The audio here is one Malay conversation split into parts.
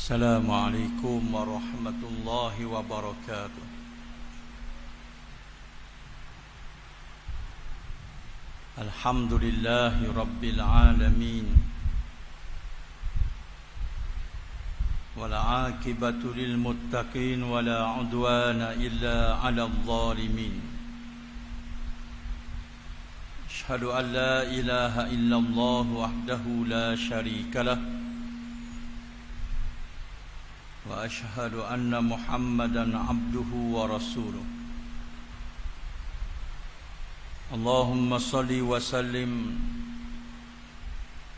Assalamualaikum warahmatullahi wabarakatuh. Alhamdulillahi rabbil alamin. Wal 'aqibatu lil muttaqin wala 'udwana illa 'alal zalimin. Asyhadu an la ilaha illallah wahdahu la syarikalah. وأشهد أن محمدًا عبده ورسوله. اللهم صل وسلم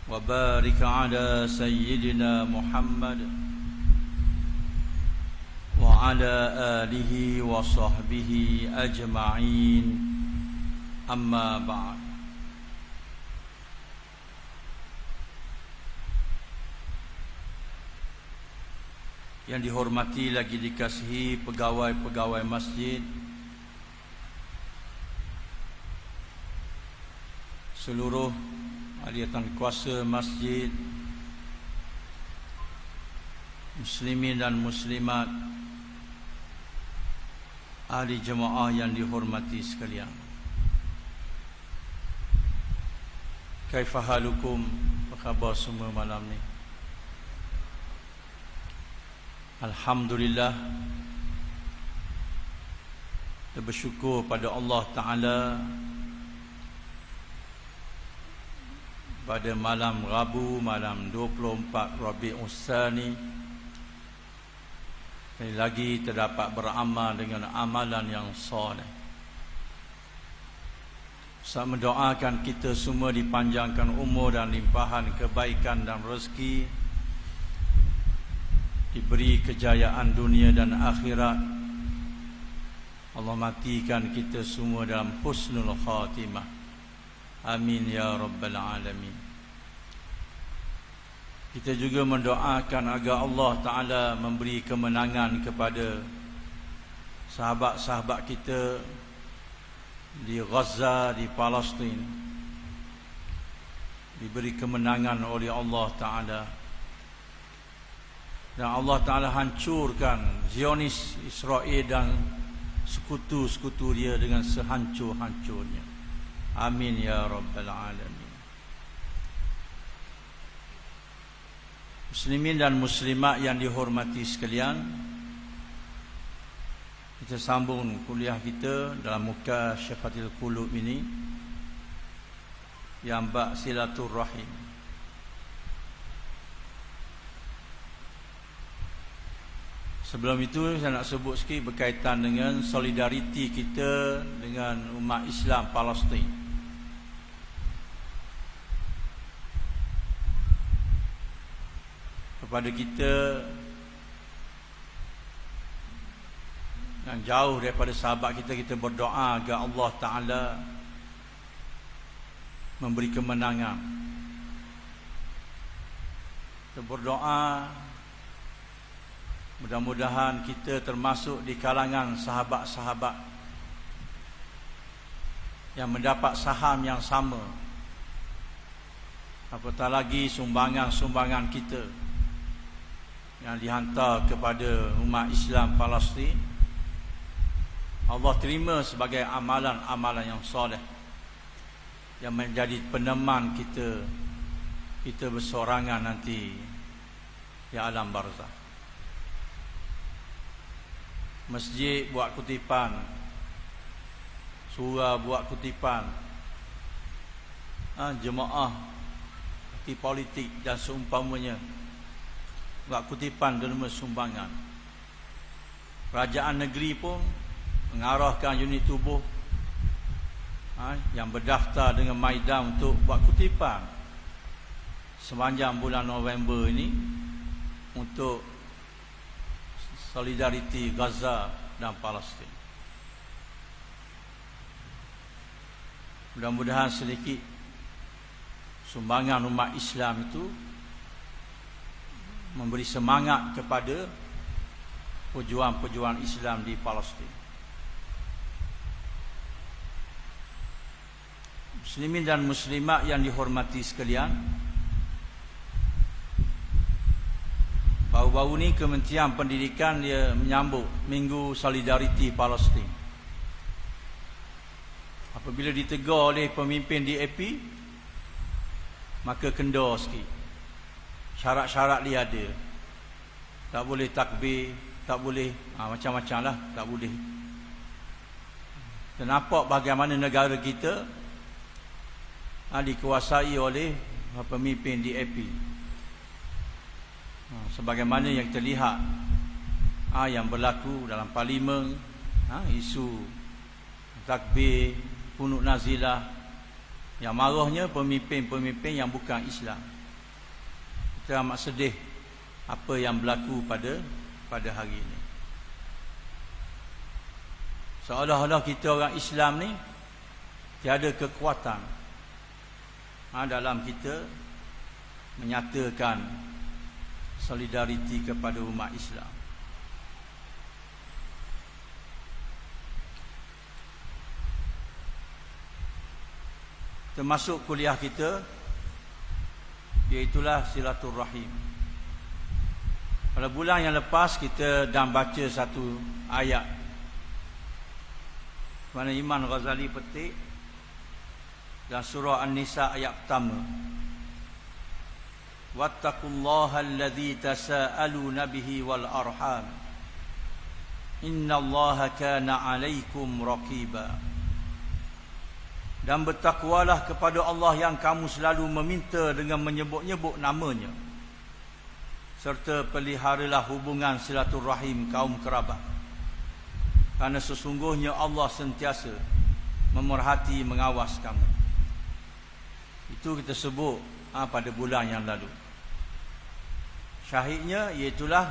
وبارك على سيدنا محمد وعلى آله وصحبه أجمعين. أما بعد. Yang dihormati lagi dikasihi pegawai-pegawai masjid, seluruh ahli-ahli kuasa masjid, muslimin dan muslimat, ahli jemaah yang dihormati sekalian. Kaifahalukum, apa khabar semua malam ni? Alhamdulillah, kita bersyukur pada Allah Ta'ala pada malam Rabu, malam 24 Rabiul Tsani, sekali lagi terdapat beramal dengan amalan yang soleh. Saya mendoakan kita semua dipanjangkan umur dan limpahan kebaikan dan rezeki, diberi kejayaan dunia dan akhirat. Allah matikan kita semua dalam husnul khatimah. Amin ya rabbal alamin. Kita juga mendoakan agar Allah Ta'ala memberi kemenangan kepada sahabat-sahabat kita di Gaza, di Palestin. Diberi kemenangan oleh Allah Ta'ala, dan Allah Ta'ala hancurkan Zionis Israel dan sekutu-sekutu dia dengan sehancur-hancurnya. Amin ya rabbal alamin. Muslimin dan muslimat yang dihormati sekalian, kita sambung kuliah kita dalam muka Syifatul Qulub ini yang bab silaturrahim. Sebelum itu saya nak sebut sikit berkaitan dengan solidariti kita dengan umat Islam Palestin. Kepada kita yang jauh daripada sahabat kita, kita berdoa agar Allah Ta'ala memberi kemenangan. Kita berdoa mudah-mudahan kita termasuk di kalangan sahabat-sahabat yang mendapat saham yang sama, apatah lagi sumbangan-sumbangan kita yang dihantar kepada umat Islam Palestin, Allah terima sebagai amalan-amalan yang soleh yang menjadi peneman kita bersorangan nanti di alam barzakh. Masjid buat kutipan, surah buat kutipan, jemaah parti politik dan seumpamanya buat kutipan derma sumbangan. Kerajaan negeri pun mengarahkan unit tubuh yang berdaftar dengan Maidan untuk buat kutipan sepanjang bulan November ini untuk solidariti Gaza dan Palestin. Mudah-mudahan sedikit sumbangan umat Islam itu memberi semangat kepada perjuangan-perjuangan Islam di Palestin. Muslimin dan muslimat yang dihormati sekalian, Baru-baru ni Kementerian Pendidikan dia menyambut Minggu Solidariti Palestin. Apabila ditegur oleh pemimpin DAP, maka kendor sikit. Syarat-syarat dia ada. Tak boleh takbir, tak boleh macam-macam lah, tak boleh. Dan nampak bagaimana negara kita dikuasai oleh pemimpin DAP. Sebagaimana yang kita lihat yang berlaku dalam parlimen, isu takbir, kunut nazilah, yang marahnya pemimpin-pemimpin yang bukan Islam. Kita amat sedih apa yang berlaku pada hari ini. Seolah-olah kita orang Islam ni tiada kekuatan dalam kita menyatakan solidariti kepada umat Islam. Termasuk kuliah kita, iaitulah silaturrahim. Pada bulan yang lepas kita dah baca satu ayat mana Imam Ghazali petik dalam surah An-Nisa ayat pertama. Wattaqullaha alladzi tasaaluna bihi wal arham innallaha kana 'alaikum raqiba. Dan bertakwalah kepada Allah yang kamu selalu meminta dengan menyebut-nyebut namanya, serta peliharalah hubungan silaturahim kaum kerabat, kerana sesungguhnya Allah sentiasa memerhati mengawas kamu. Itu kita sebut pada bulan yang lalu. Syahidnya iaitulah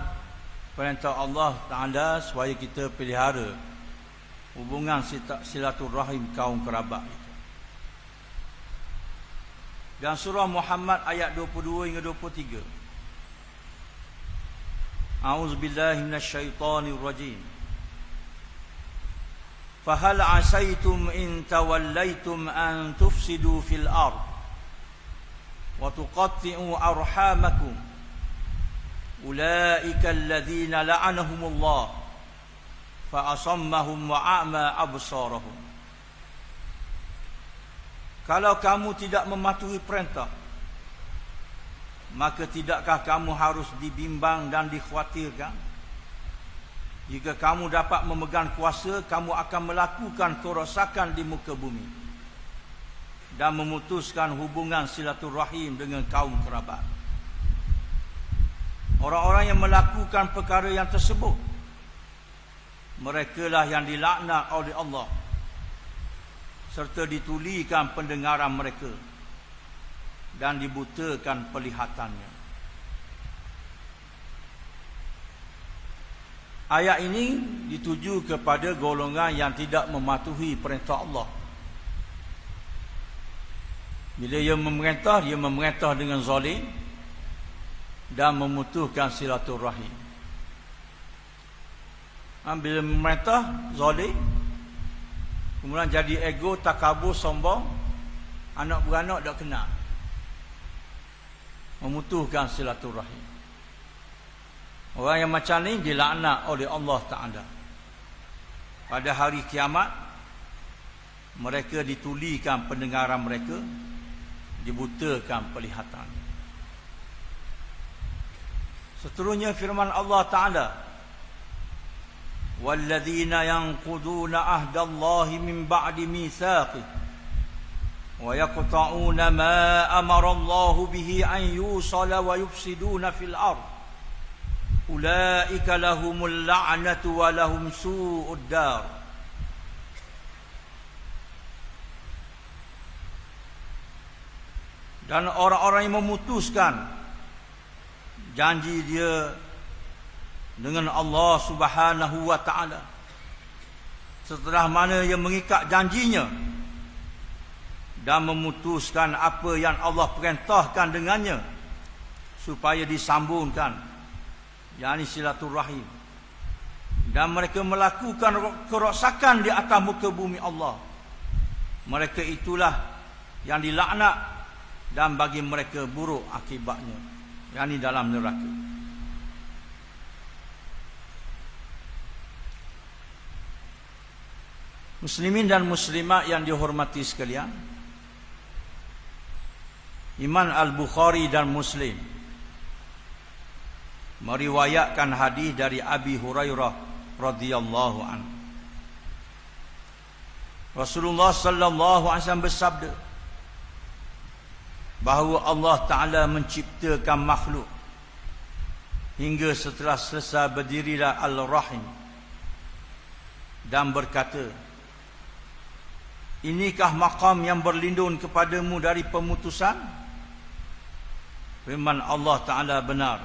perintah Allah Ta'ala supaya kita pelihara hubungan silaturahim kaum kerabat itu. Dan surah Muhammad ayat 22 hingga 23. A'udzubillahi minasyaitonir rajim. Fahal asaitum in tawallaitum an tufsidu fil ard wa tuqatti'u arhamakum ulaika alladhina la'anahumullah fa asammahum wa a'ma absarahum. Kalau kamu tidak mematuhi perintah, maka tidakkah kamu harus dibimbang dan dikhawatirkan? Jika kamu dapat memegang kuasa, kamu akan melakukan kerosakan di muka bumi dan memutuskan hubungan silaturahim dengan kaum kerabat. Orang-orang yang melakukan perkara yang tersebut, merekalah yang dilaknat oleh Allah, serta ditulikan pendengaran mereka dan dibutakan pelihatannya. Ayat ini dituju kepada golongan yang tidak mematuhi perintah Allah. Bila dia memerintah dengan zalim dan memutuskan silaturahim. Bila memerintah zalim, kemudian jadi ego, takabur, sombong, anak beranak tak kenal, memutuskan silaturahim. Orang yang macam ni dilaknat oleh Allah Ta'ala. Pada hari kiamat, mereka ditulikan pendengaran mereka, dibutakan pelihatan. Seterusnya firman Allah Ta'ala, وَالَّذِينَ يَنْقُضُونَ عَهْدَ اللَّهِ مِنْ بَعْدِ مِيثَاقِهِ وَيَقْطَعُونَ مَا أَمَرَ اللَّهُ بِهِ أَنْ يُوصَلَ وَيُفْسِدُونَ فِي الْأَرْضِ أُولَئِكَ لَهُمُ اللَّعْنَةُ وَلَهُمْ سُوءُ الدَّارِ. Dan orang-orang yang memutuskan janji dia dengan Allah Subhanahu wa ta'ala, setelah mana ia mengikat janjinya dan memutuskan apa yang Allah perintahkan dengannya supaya disambungkan, yakni silaturahim, dan mereka melakukan kerosakan di atas muka bumi Allah, mereka itulah yang dilaknat dan bagi mereka buruk akibatnya, yakni dalam neraka. Muslimin dan muslimat yang dihormati sekalian, Imam Al-Bukhari dan Muslim meriwayatkan hadis dari Abi Hurairah radhiyallahu anhu. Rasulullah sallallahu alaihi wasallam bersabda bahawa Allah Taala menciptakan makhluk hingga setelah selesai berdirilah Al-Rahim dan berkata, inikah maqam yang berlindung kepadamu dari pemutusan? Firman Allah Ta'ala, benar.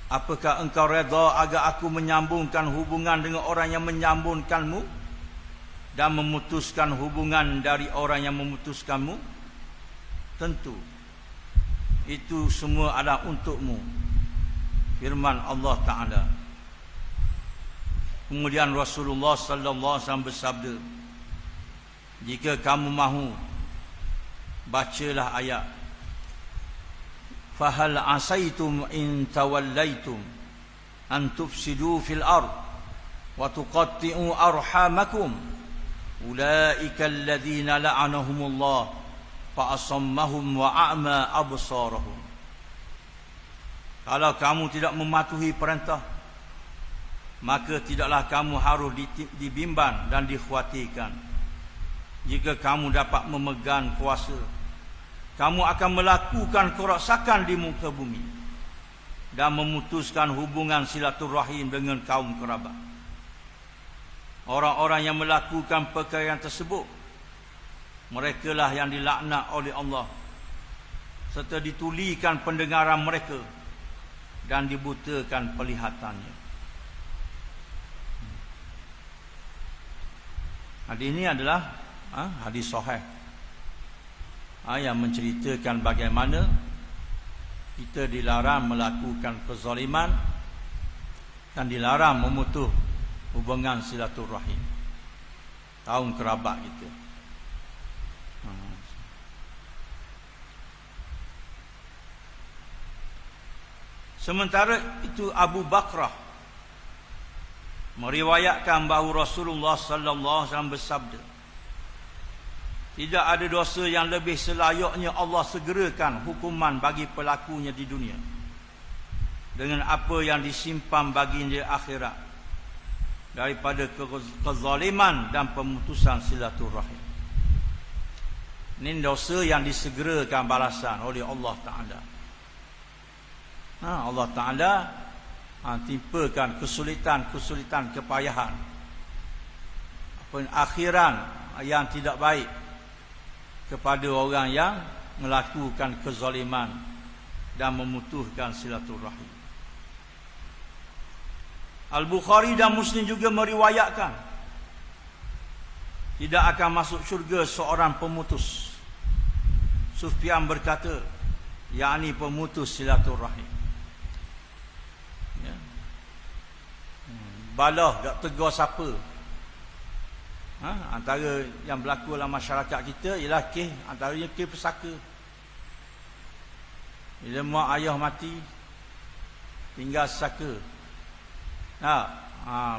Apakah engkau redha agar aku menyambungkan hubungan dengan orang yang menyambungkanmu dan memutuskan hubungan dari orang yang memutuskanmu? Tentu itu semua adalah untukmu. Firman Allah Ta'ala. Kemudian Rasulullah sallallahu alaihi wasallam bersabda, jika kamu mahu, bacalah ayat, fahal asaitum in tawallaitum an tufsidu fil ard wa tuqatti'u arhamakum ulaika alladhina la'anahumullah fa asammahum wa a'ma absarahum. Kalau kamu tidak mematuhi perintah, maka tidaklah kamu harus dibimbang dan dikhuatirkan. Jika kamu dapat memegang kuasa, kamu akan melakukan kerosakan di muka bumi dan memutuskan hubungan silaturahim dengan kaum kerabat. Orang-orang yang melakukan perkara tersebut, merekalah yang dilaknat oleh Allah, serta ditulikan pendengaran mereka dan dibutakan pelihatannya. Hadis ini adalah hadis sahih yang menceritakan bagaimana kita dilarang melakukan kezaliman dan dilarang memutus hubungan silaturahim kaum kerabat kita. Sementara itu Abu Bakrah meriwayatkan bahawa Rasulullah sallallahu alaihi wasallam bersabda, tidak ada dosa yang lebih selayaknya Allah segerakan hukuman bagi pelakunya di dunia dengan apa yang disimpan baginya di akhirat daripada kezaliman dan pemutusan silaturahim. Ini dosa yang disegerakan balasan oleh Allah Ta'ala. Allah Ta'ala timpakan kesulitan-kesulitan, kepayahan, akhiran yang tidak baik kepada orang yang melakukan kezaliman dan memutuskan silaturahim. Al-Bukhari dan Muslim juga meriwayatkan, tidak akan masuk syurga seorang pemutus. Sufyan berkata, yakni pemutus silaturahim. Balah tak tegur siapa. Antara yang berlaku dalam masyarakat kita ialah antaranya kes pesaka. Bila mak ayah mati, tinggal saka.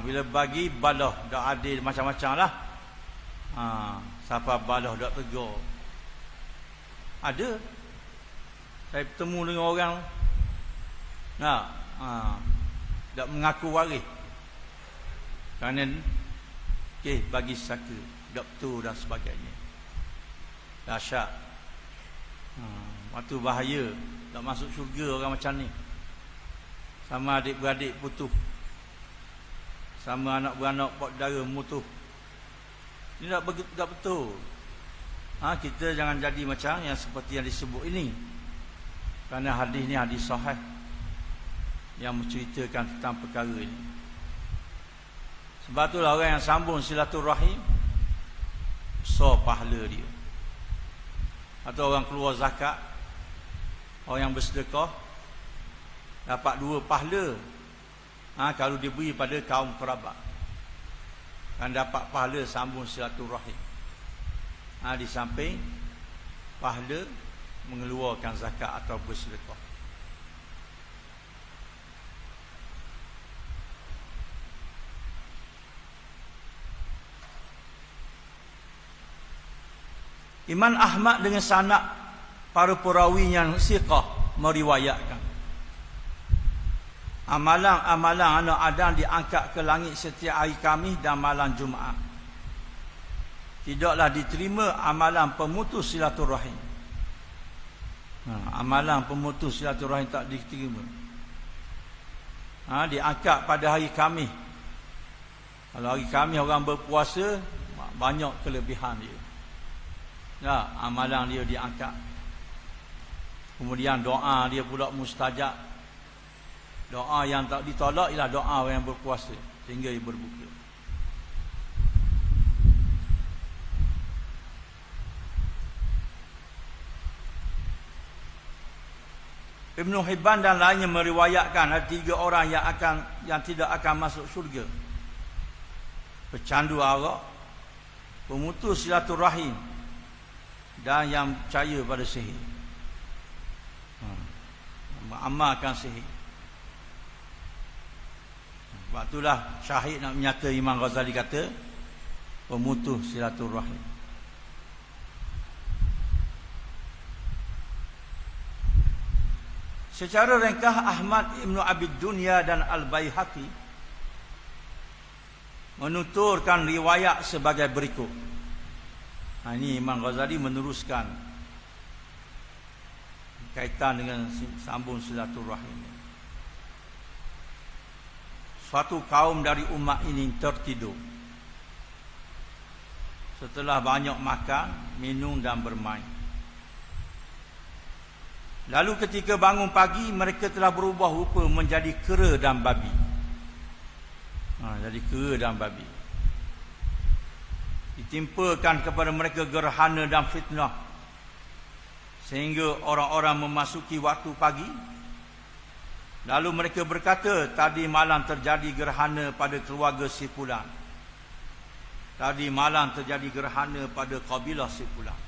Bila bagi balah dak adil macam-macam lah. Siapa balah dak tegur. Ada. Saya bertemu dengan orang dak mengaku waris. Kerana bagi saka, doktor dan sebagainya. Dahsyat. Waktu bahaya, tak masuk syurga orang macam ni. Sama adik-beradik putus, sama anak-beranak pak dara mutuh. Ini tak betul. Kita jangan jadi macam yang seperti yang disebut ini. Kerana hadis ni hadis sahih yang menceritakan tentang perkara ini. Sebab itulah orang yang sambung silaturahim besar pahala dia. Atau orang keluar zakat, orang yang bersedekah dapat 2 pahala kalau diberi pada kaum kerabat. Dan dapat pahala sambung silaturahim. Di samping pahala mengeluarkan zakat atau bersedekah. Imam Ahmad dengan sanad para perawi yang siqah meriwayatkan amalan-amalan anak Adam diangkat ke langit setiap hari Khamis dan malam Jumaat. Tidaklah diterima amalan pemutus silaturahim. Amalan pemutus silaturahim tak diterima. Diangkat pada hari Khamis. Kalau hari Khamis orang berpuasa, banyak kelebihan dia. Amalan dia diangkat. Kemudian doa dia pula mustajab. Doa yang tak ditolak ialah doa orang yang berpuasa sehingga dia berbuka. Ibnu Hibban dan lainnya meriwayatkan ada 3 orang yang tidak akan masuk syurga. Pecandu arak, pemutus silaturahim, dan yang percaya pada sihir. Mengamalkan sihir. Sebab itulah Syahid nak menyata Imam Ghazali kata pemutus silaturahim. Secara ringkas Ahmad Ibn Abi Dunya dan Al-Baihaqi menuturkan riwayat sebagai berikut. Ini Imam Ghazali meneruskan kaitan dengan sambung silaturahim. Suatu kaum dari umat ini tertidur setelah banyak makan, minum dan bermain. Lalu ketika bangun pagi, mereka telah berubah rupa menjadi kera dan babi. Jadi kera dan babi. Ditimpakan kepada mereka gerhana dan fitnah, sehingga orang-orang memasuki waktu pagi. Lalu mereka berkata, tadi malam terjadi gerhana pada keluarga si fulan. Tadi malam terjadi gerhana pada kabilah si fulan.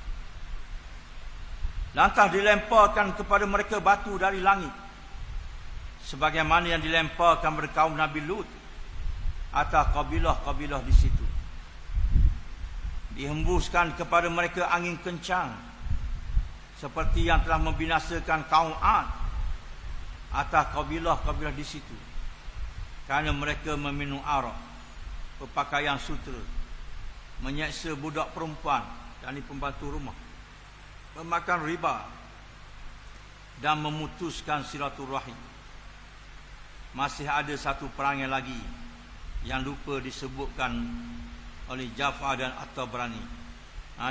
Lantas dilemparkan kepada mereka batu dari langit, sebagaimana yang dilemparkan kepada kaum Nabi Lut atas kabilah-kabilah di situ. Dihembuskan kepada mereka angin kencang, seperti yang telah membinasakan kaum Ad atas kabilah-kabilah di situ, kerana mereka meminum arak, berpakaian sutera, menyeksa budak perempuan dan pembantu rumah, memakan riba dan memutuskan silaturahim. Masih ada satu perangai lagi yang lupa disebutkan oleh Ja'far dan At-Tabrani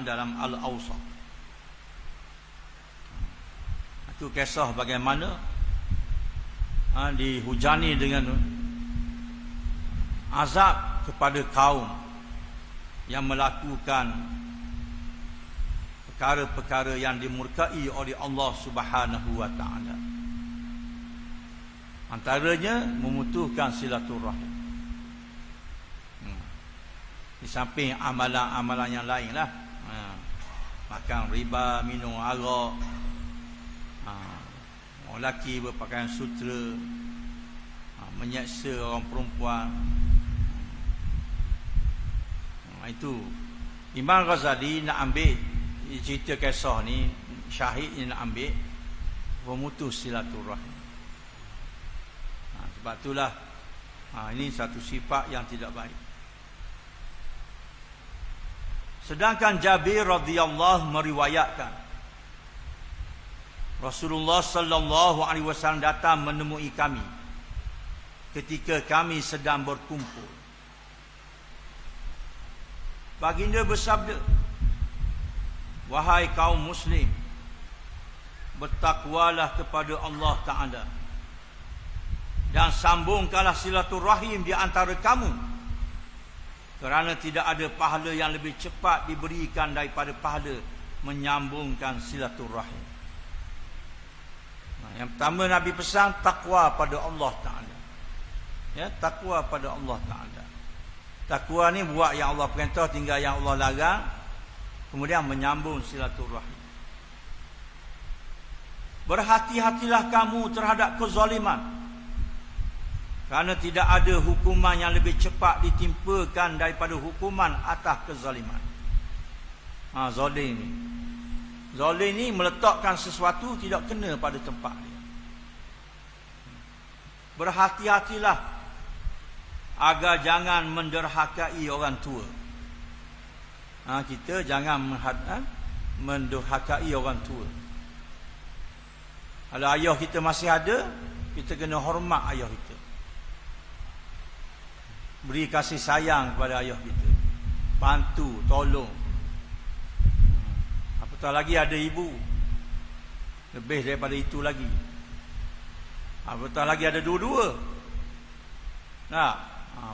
dalam Al-Awsat. Itu kisah bagaimana dihujani dengan azab kepada kaum yang melakukan perkara-perkara yang dimurkai oleh Allah Subhanahu wa taala. Antaranya memutuskan silaturahim. Di samping amalan-amalan yang lain lah, makan riba, minum arak, orang lelaki berpakaian sutera, menyeksa orang perempuan. Itu Imam Ghazali nak ambil cerita kisah ni, Syahid ni nak ambil memutus silaturahim. Sebab itulah ini satu sifat yang tidak baik. Sedangkan Jabir radhiyallahu meriwayatkan Rasulullah sallallahu alaihi wasallam datang menemui kami ketika kami sedang berkumpul. Baginda bersabda, wahai kaum muslim, bertakwalah kepada Allah Ta'ala dan sambungkanlah silaturahim di antara kamu, kerana tidak ada pahala yang lebih cepat diberikan daripada pahala menyambungkan silaturahim. Yang pertama Nabi pesan takwa pada Allah Ta'ala. Ya, takwa pada Allah Ta'ala. Takwa ni buat yang Allah perintah, tinggal yang Allah larang, kemudian menyambung silaturahim. Berhati-hatilah kamu terhadap kezaliman, kerana tidak ada hukuman yang lebih cepat ditimpakan daripada hukuman atas kezaliman. Zalim ni Zalim ni meletakkan sesuatu tidak kena pada tempat dia. Berhati-hatilah agar jangan menderhakai orang tua. Kita jangan menderhakai orang tua. Kalau ayah kita masih ada, kita kena hormat ayah kita. Beri kasih sayang kepada ayah kita. Bantu, tolong. Apatah lagi ada ibu. Lebih daripada itu lagi. Apatah lagi ada dua-dua.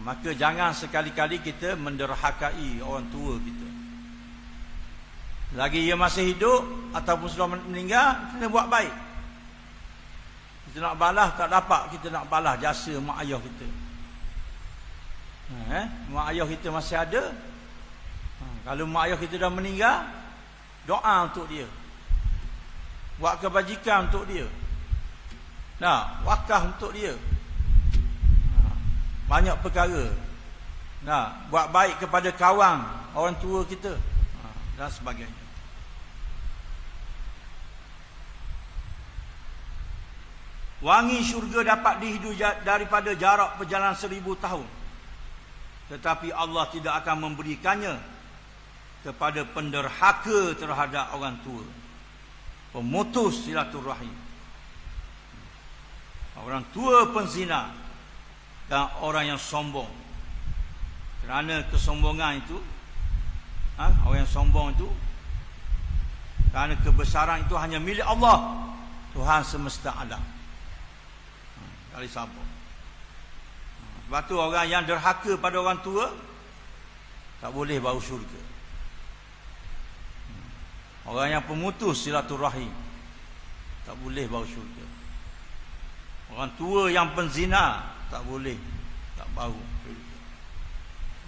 Maka jangan sekali-kali kita menderhakai orang tua kita. Lagi ia masih hidup ataupun sudah meninggal, kena buat baik. Kita nak balas tak dapat, kita nak balas jasa mak ayah kita. Mak ayah kita masih ada. Kalau mak ayah kita dah meninggal, doa untuk dia. Buat kebajikan untuk dia. Wakaf untuk dia. Banyak perkara. Buat baik kepada kawan, orang tua kita, dan sebagainya. Wangi syurga dapat dihidu daripada jarak perjalanan 1000 tahun. Tetapi Allah tidak akan memberikannya kepada penderhaka terhadap orang tua, pemutus silaturahim, orang tua penzina, dan orang yang sombong. Kerana kesombongan itu, orang yang sombong itu, kerana kebesaran itu hanya milik Allah, Tuhan semesta alam. Kali sambung. Sebab tu orang yang derhaka pada orang tua tak boleh bau syurga. Orang yang pemutus silaturahim tak boleh bau syurga. Orang tua yang penzina tak boleh, tak bau syurga.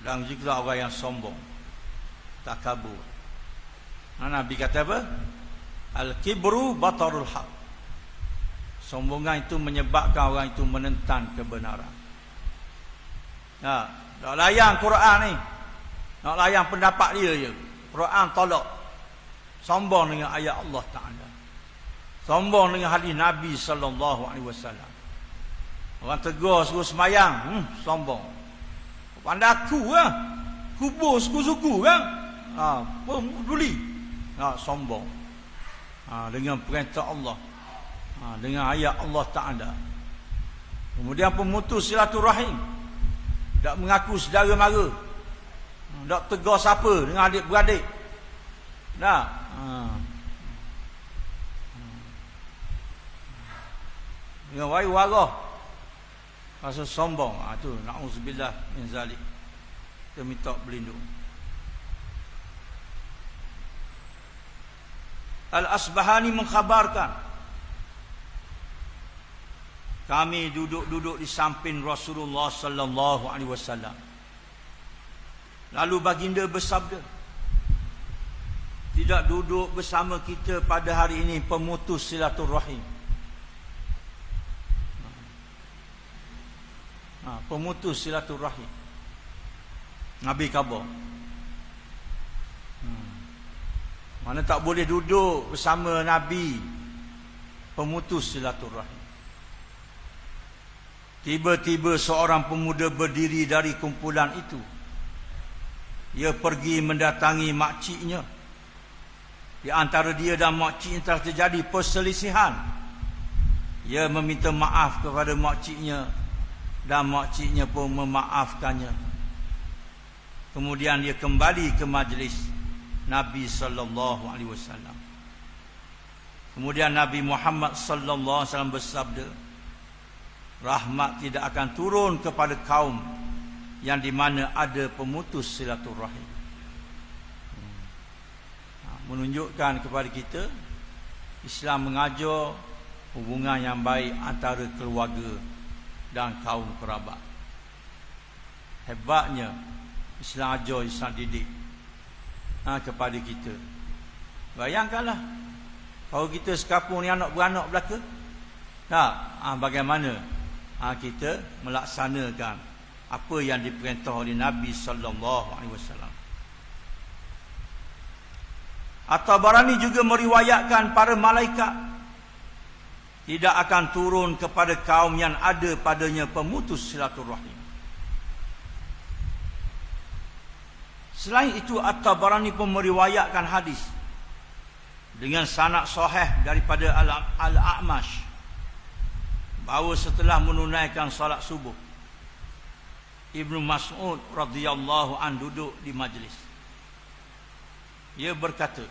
Dan juga orang yang sombong, takabur. Nabi kata apa? Al-kibru batarul haq. Sombongan itu menyebabkan orang itu menentang kebenaran. Nak layan Quran ni, nak layan pendapat dia je. Quran tolak. Sombong dengan ayat Allah Ta'ala. Sombong dengan hadis Nabi sallallahu alaihi wasallam. Orang tegur suruh semayang, sombong. Pandai aku kubur suku-suku kan. Peduli. Sombong. Dengan perintah Allah. Dengan ayat Allah Ta'ala. Kemudian pemutus silaturahim, tak mengaku saudara mara, tak tegur siapa dengan adik-beradik. Dengan wari-warah, rasa sombong. Itu na'udzubillah min zalik. Kita minta berlindung. Al-Asbahani mengkhabarkan, kami duduk-duduk di samping Rasulullah sallallahu alaihi wasallam. Lalu baginda bersabda, tidak duduk bersama kita pada hari ini pemutus silaturahim. Pemutus silaturahim. Nabi khabar. Mana tak boleh duduk bersama Nabi pemutus silaturahim. Tiba-tiba seorang pemuda berdiri dari kumpulan itu. Ia pergi mendatangi makciknya. Di antara dia dan makciknya telah terjadi perselisihan. Ia meminta maaf kepada makciknya dan makciknya pun memaafkannya. Kemudian dia kembali ke majlis Nabi sallallahu alaihi wasallam. Kemudian Nabi Muhammad sallallahu alaihi wasallam bersabda, rahmat tidak akan turun kepada kaum yang di mana ada pemutus silaturahim. Menunjukkan kepada kita Islam mengajar hubungan yang baik antara keluarga dan kaum kerabat. Hebatnya Islam ajar, Islam didik kepada kita. Bayangkanlah kalau kita sekapung ni anak beranak belaka, bagaimana kita melaksanakan apa yang diperintah oleh Nabi sallallahu alaihi wasallam. At-Tabarani juga meriwayatkan para malaikat tidak akan turun kepada kaum yang ada padanya pemutus silaturahim. Selain itu, At-Tabarani pun meriwayatkan hadis dengan sanad sahih daripada Al-A'mash bahawa setelah menunaikan salat subuh, Ibnu Mas'ud radhiyallahu an duduk di majlis. Ia berkata,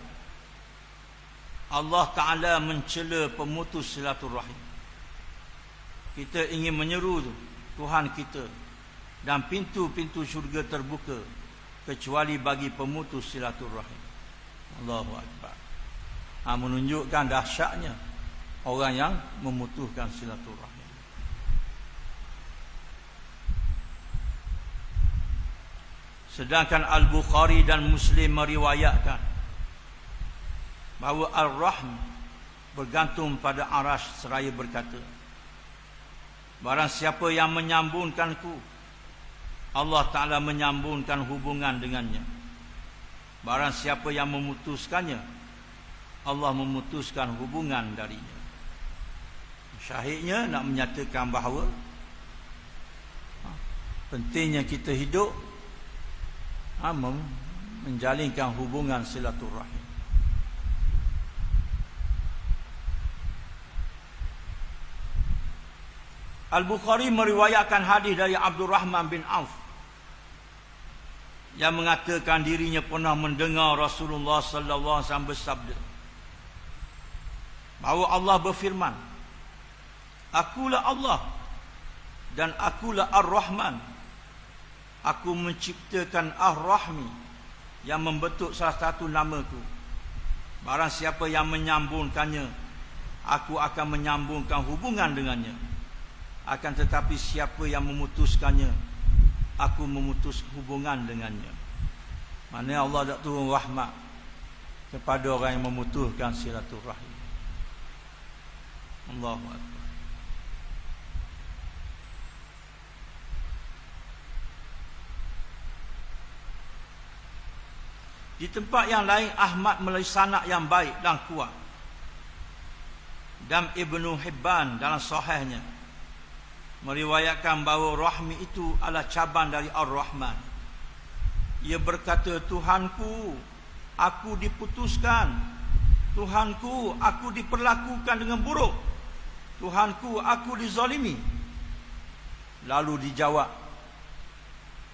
Allah Ta'ala mencela pemutus silaturahim. Kita ingin menyeru Tuhan kita, dan pintu-pintu syurga terbuka kecuali bagi pemutus silaturahim. Allahu Akbar. Menunjukkan dahsyatnya orang yang memutuskan silaturahim. Sedangkan Al-Bukhari dan Muslim meriwayatkan bahawa Ar-Rahm bergantung pada arash seraya berkata, barang siapa yang menyambungkanku, Allah Ta'ala menyambungkan hubungan dengannya. Barang siapa yang memutuskannya, Allah memutuskan hubungan darinya. Syahidnya nak menyatakan bahawa pentingnya kita hidup menjalinkan hubungan silaturahim. Al-Bukhari meriwayatkan hadis dari Abdurrahman bin Auf yang mengatakan dirinya pernah mendengar Rasulullah sallallahu alaihi wasallam bersabda bahawa Allah berfirman, Akulah Allah dan akulah Ar-Rahman. Aku menciptakan Ar-Rahmi yang membentuk salah satu namaku. Barang siapa yang menyambungkannya, aku akan menyambungkan hubungan dengannya. Akan tetapi siapa yang memutuskannya, aku memutus hubungan dengannya. Maknanya Allah tak turun rahmat kepada orang yang memutuskan silaturahim. Allahu Akbar. Di tempat yang lain, Ahmad melalui sanad yang baik dan kuat, dan Ibnu Hibban dalam sahihnya meriwayatkan bahawa rahmi itu adalah cabang dari Ar-Rahman. Ia berkata, Tuhanku, aku diputuskan. Tuhanku, aku diperlakukan dengan buruk. Tuhanku, aku dizalimi. Lalu dijawab,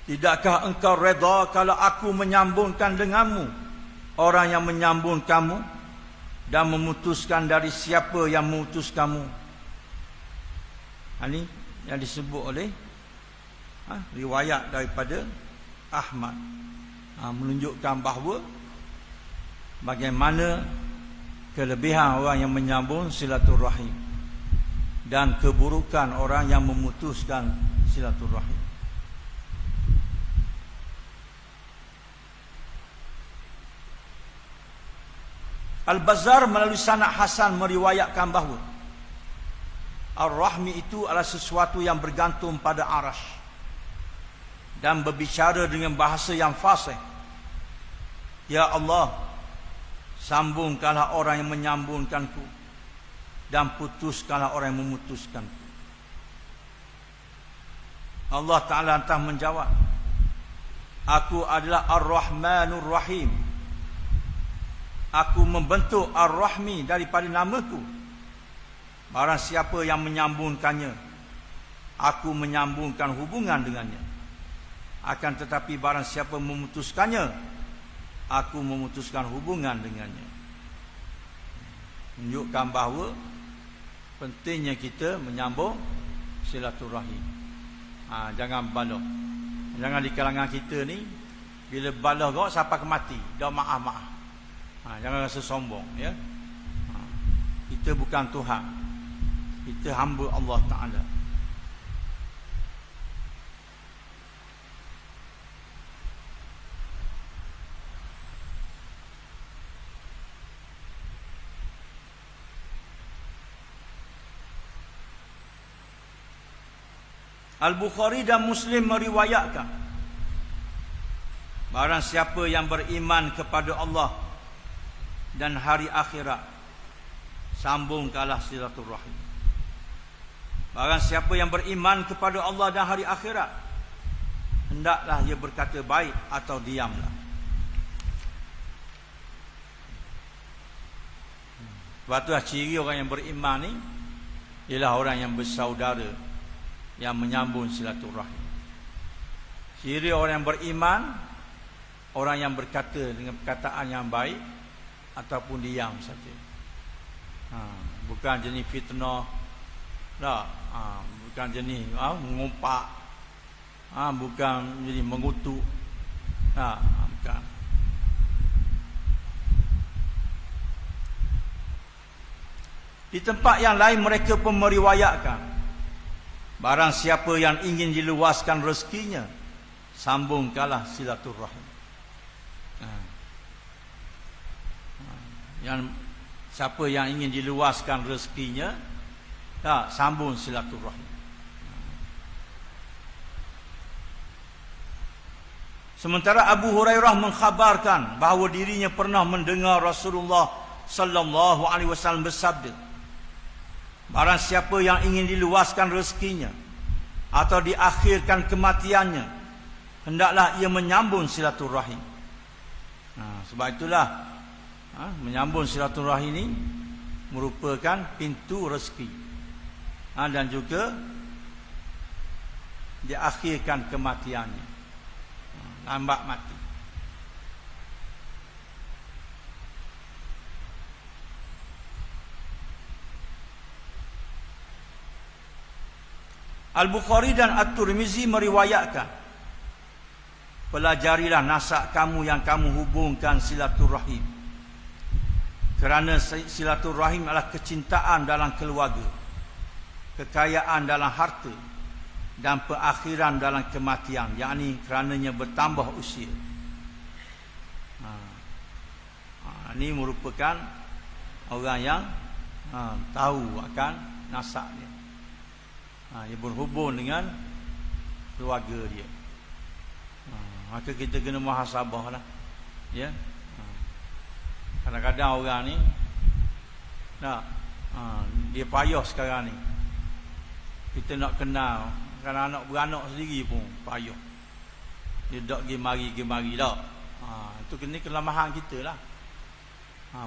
tidakkah engkau reda kalau aku menyambungkan denganmu orang yang menyambung kamu dan memutuskan dari siapa yang memutus kamu? Ini yang disebut oleh riwayat daripada Ahmad, menunjukkan bahawa bagaimana kelebihan orang yang menyambung silaturahim dan keburukan orang yang memutuskan silaturahim. Al-Bazzar melalui sanad hasan meriwayatkan bahawa Ar-Rahmi itu adalah sesuatu yang bergantung pada arash dan berbicara dengan bahasa yang fasih. Ya Allah, sambungkanlah orang yang menyambungkanku dan putuskanlah orang yang memutuskanku. Allah Ta'ala entah menjawab, aku adalah Ar-Rahmanur Rahim. Aku membentuk Ar-Rahmi daripada namaku. Barang siapa yang menyambungkannya, aku menyambungkan hubungan dengannya. Akan tetapi barang siapa memutuskannya, aku memutuskan hubungan dengannya. Menunjukkan bahawa pentingnya kita menyambung silaturahim. Jangan baloh. Jangan di kalangan kita ni, bila baloh kau sampai ke mati, dah maaf-maaf. Jangan rasa sombong, ya. Kita bukan Tuhan, kita hamba Allah Ta'ala. Al-Bukhari dan Muslim meriwayatkan, barang siapa yang beriman kepada Allah dan hari akhirat, sambungkanlah silaturahim. Barang siapa yang beriman kepada Allah dan hari akhirat, hendaklah ia berkata baik atau diamlah. Sebab itulah ciri orang yang beriman ni ialah orang yang bersaudara, yang menyambung silaturahim. Ciri orang yang beriman, orang yang berkata dengan perkataan yang baik ataupun diam saja. Bukan jenis fitnah, bukan jenis mengumpat, bukan jenis mengutuk, bukan. Di tempat yang lain mereka pun meriwayatkan, barang siapa yang ingin diluaskan rezekinya, sambungkanlah silaturahim. Yang siapa yang ingin diluaskan rezekinya, sambung silaturahim. Sementara Abu Hurairah mengkhabarkan bahawa dirinya pernah mendengar Rasulullah sallallahu alaihi wasallam bersabda, barang siapa yang ingin diluaskan rezekinya atau diakhirkan kematiannya, hendaklah ia menyambung silaturahim. Sebab itulah menyambung silaturahim ini merupakan pintu rezeki, dan juga diakhirkan kematiannya, lambat mati. Al-Bukhari dan At-Tirmizi meriwayatkan, pelajarilah nasab kamu yang kamu hubungkan silaturahim, kerana silaturahim adalah kecintaan dalam keluarga, kekayaan dalam harta, dan perakhiran dalam kematian, yakni kerananya bertambah usia. Ini merupakan orang yang tahu akan nasabnya. Dia berhubung dengan keluarga dia. Maka kita kena muhasabah lah, ya. Kadang-kadang orang ni dia payah sekarang ni. Kita nak kenal, kadang anak beranak sendiri pun payah. Dia tak pergi mari dah. Itu kena kelemahan kita lah.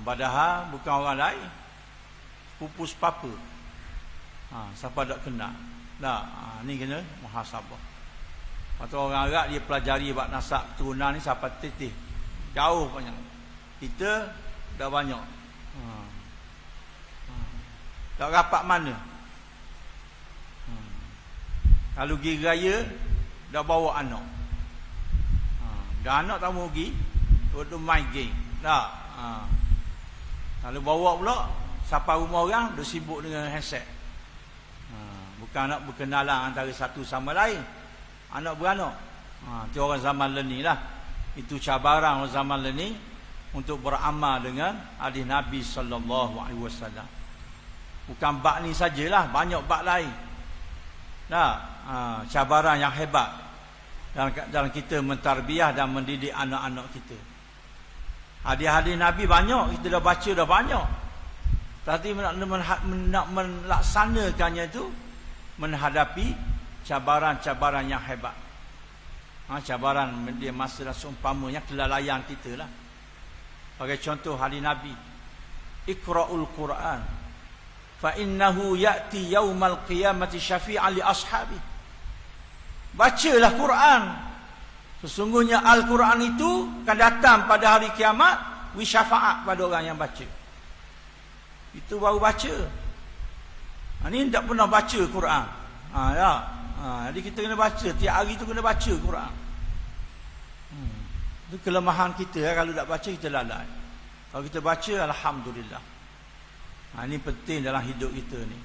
Padahal bukan orang lain, sepupu sepapa. Siapa tak kenal. Ni kena muhasabah. Atau orang Arab dia pelajari bab nasab keturunan ni sampai tetih, jauh banyak. Kita dah banyak. Tak rapat mana. Kalau pergi raya dah bawa anak. Dah anak tak mau pergi, duduk main game. Kalau bawa pula sampai rumah orang dah sibuk dengan handset. Bukan nak berkenalan antara satu sama lain, anak beranak. Itu orang zaman learning lah. Itu cabaran orang zaman learning untuk beramal dengan hadis Nabi sallallahu alaihi wasallam. Bukan bab ni sajalah, banyak bab lain. Cabaran yang hebat dalam kita mentarbiyah dan mendidik anak-anak kita. Hadis-hadis Nabi banyak, kita dah baca dah banyak. Tapi nak melaksanakannya itu menghadapi cabaran-cabaran yang hebat. Cabaran dia masa dah seumpamanya kelalaian kita lah. Bagi contoh hadis Nabi, Iqra'ul Quran fa innahu ya'ti yaumal qiyamati syafi'an li ashabi. Bacalah Quran, sesungguhnya Al-Quran itu akan datang pada hari kiamat wi syafaat pada orang yang baca. Itu baru baca. Ini tak pernah baca Quran. Jadi kita kena baca, tiap hari tu kena baca Quran. Itu kelemahan kita, kalau tak baca kita lalai. Kalau kita baca, alhamdulillah. Ini penting dalam hidup kita ni.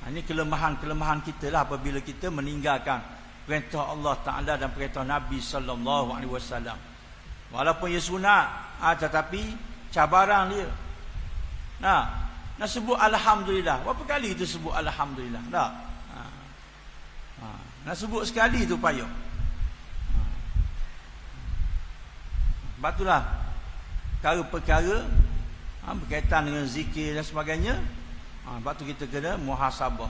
Ini kelemahan-kelemahan kita lah apabila kita meninggalkan perintah Allah Ta'ala dan perintah Nabi sallallahu alaihi wasallam. Walaupun ia sunat, tetapi cabaran dia. Nak sebut alhamdulillah. Berapa kali kita sebut alhamdulillah? Tak. Nak sebut sekali tu payah. Sebab itulah perkara-perkara berkaitan dengan zikir dan sebagainya. Sebab tu kita kena muhasabah,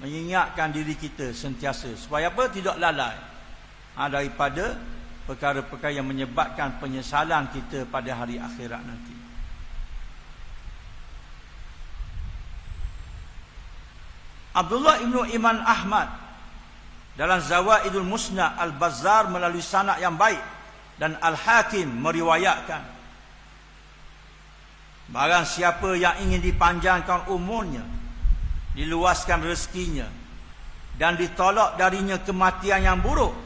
mengingatkan diri kita sentiasa supaya apa? Tidak lalai daripada perkara-perkara yang menyebabkan penyesalan kita pada hari akhirat nanti. Abdullah ibnu Iman Ahmad dalam Zawaidul Musnad Al-Bazzar melalui sanad yang baik dan Al-Hakim meriwayatkan, barang siapa yang ingin dipanjangkan umurnya, diluaskan rezekinya dan ditolak darinya kematian yang buruk,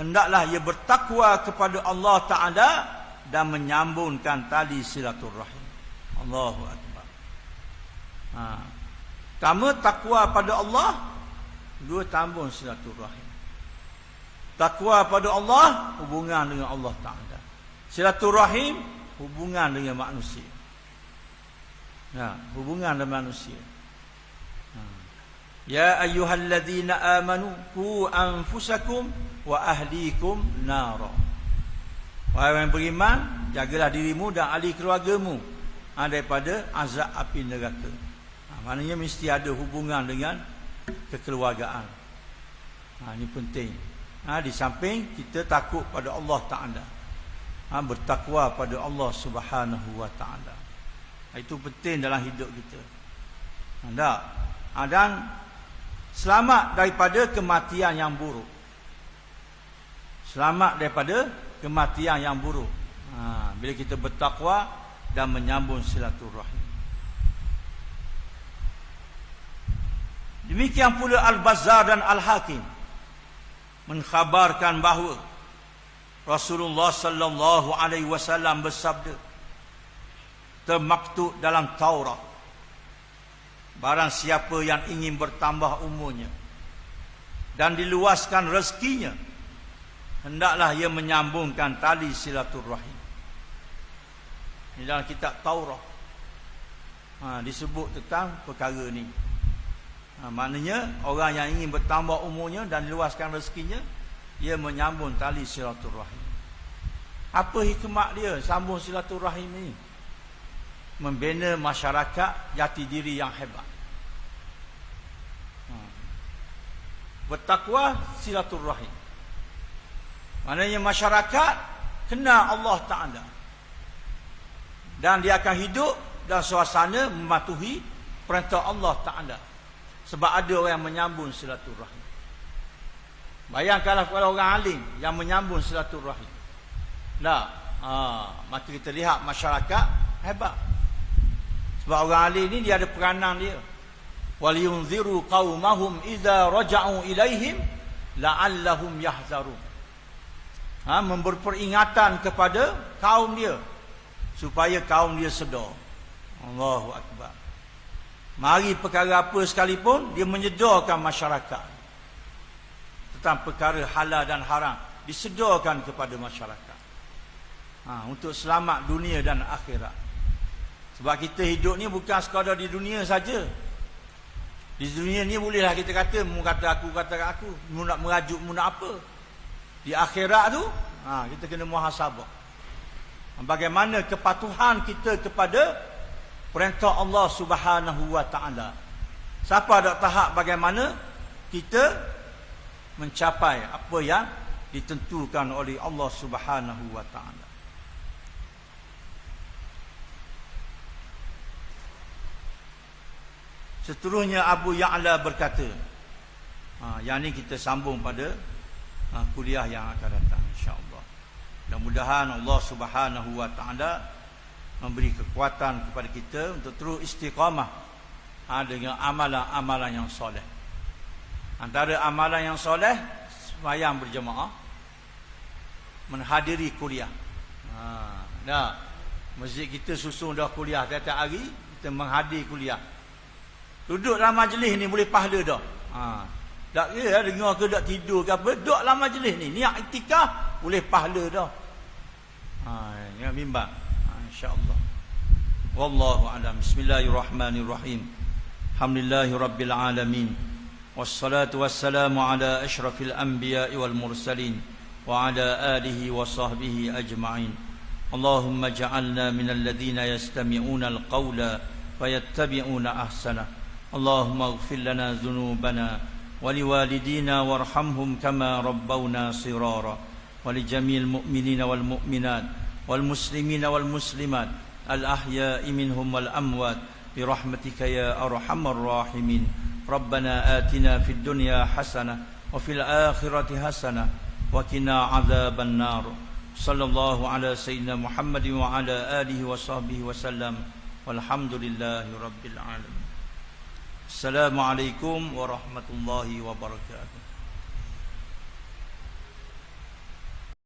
hendaklah ia bertakwa kepada Allah Ta'ala dan menyambungkan tali silaturahim. Allahu Akbar. Pertama, takwa pada Allah. Dua, tambung silaturahim. Takwa pada Allah, hubungan dengan Allah Ta'ala. Silaturahim, hubungan dengan manusia. Hubungan dengan manusia. Ya ayyuhalladzina amanu qu anfusakum wa ahlikum nara. Wahai yang beriman, jagalah dirimu dan ahli keluargamu daripada azab api neraka. Maknanya mesti ada hubungan dengan kekeluargaan. Ini penting. Di samping kita takut pada Allah Ta'ala, bertakwa pada Allah Subhanahu Wa Ta'ala. Itu penting dalam hidup kita. Dan selamat daripada kematian yang buruk. Selamat daripada kematian yang buruk. Bila kita bertakwa dan menyambung silaturahim. Demikian pula Al-Bazzar dan Al-Hakim mengkhabarkan bahawa Rasulullah sallallahu alaihi wasallam bersabda, termaktub dalam Taurat, barang siapa yang ingin bertambah umurnya dan diluaskan rezekinya, hendaklah ia menyambungkan tali silaturahim. Ini dalam kitab Taurat disebut tentang perkara ni. Maknanya orang yang ingin bertambah umurnya dan diluaskan rezekinya, ia menyambung tali silaturahim. Apa hikmat dia sambung silaturahim ini? Membina masyarakat jati diri yang hebat. Bertakwa silaturahim. Maknanya masyarakat kenal Allah Ta'ala, dan dia akan hidup dalam suasana mematuhi perintah Allah Ta'ala, sebab ada orang yang menyambung silaturahim. Bayangkanlah kalau orang alim yang menyambung silaturahim. Maka kita lihat masyarakat hebat. Sebab orang alim ni dia ada peranan dia. Waliyunziru qaumahum idza raja'u ilaihim la'allahum yahzarun. Memberi peringatan kepada kaum dia supaya kaum dia sedar. Allahu Akbar. Mari perkara apa sekalipun, dia menyedarkan masyarakat tentang perkara halal dan haram, disedarkan kepada masyarakat untuk selamat dunia dan akhirat. Sebab kita hidup ni bukan sekadar di dunia saja. Di dunia ni bolehlah kita kata, mu kata aku, mu nak merajuk, mu nak apa. Di akhirat tu kita kena muhasabah. Bagaimana kepatuhan kita kepada perintah Allah Subhanahu Wa Ta'ala. Siapa ada tahap bagaimana kita mencapai apa yang ditentukan oleh Allah Subhanahu Wa Ta'ala. Seterusnya Abu Ya'la berkata, yang ni kita sambung pada kuliah yang akan datang insya-Allah. Mudah-mudahan Allah Subhanahu Wa Ta'ala memberi kekuatan kepada kita untuk terus istiqamah dengan amalan-amalan yang soleh. Antara amalan yang soleh, sembahyang berjemaah, menghadiri kuliah. Masjid kita susun dah kuliah tiap-tiap hari, kita menghadiri kuliah. Duduk dalam majlis ni boleh pahala dah. Tak kira dengar ke tak tidur ke apa, duduk dalam majlis ni, niat iktikaf boleh pahala dah. Yang bimbang. InsyaAllah. Wallahu a'lam. Bismillahirrahmanirrahim. Alhamdulillahirabbil alamin. Wassalatu wassalamu ala asyrafil anbiya'i wal mursalin wa ala alihi wa sahbihi ajma'in. اللهم اجعلنا من الذين يستمعون القول فيتبعون أحسنه. اللهم اغفر لنا ذنوبنا ولوالدينا وارحمهم كما ربونا صغارا، ولجميع المؤمنين والمؤمنات والمسلمين والمسلمات الأحياء منهم والأموات برحمتك يا أرحم الراحمين. ربنا آتنا في الدنيا حسنة وفي الآخرة حسنة وقنا عذاب النار. صلى الله على سيدنا محمد وعلى آله وصحبه وسلم والحمد لله رب العالمين. السلام عليكم ورحمة الله وبركاته.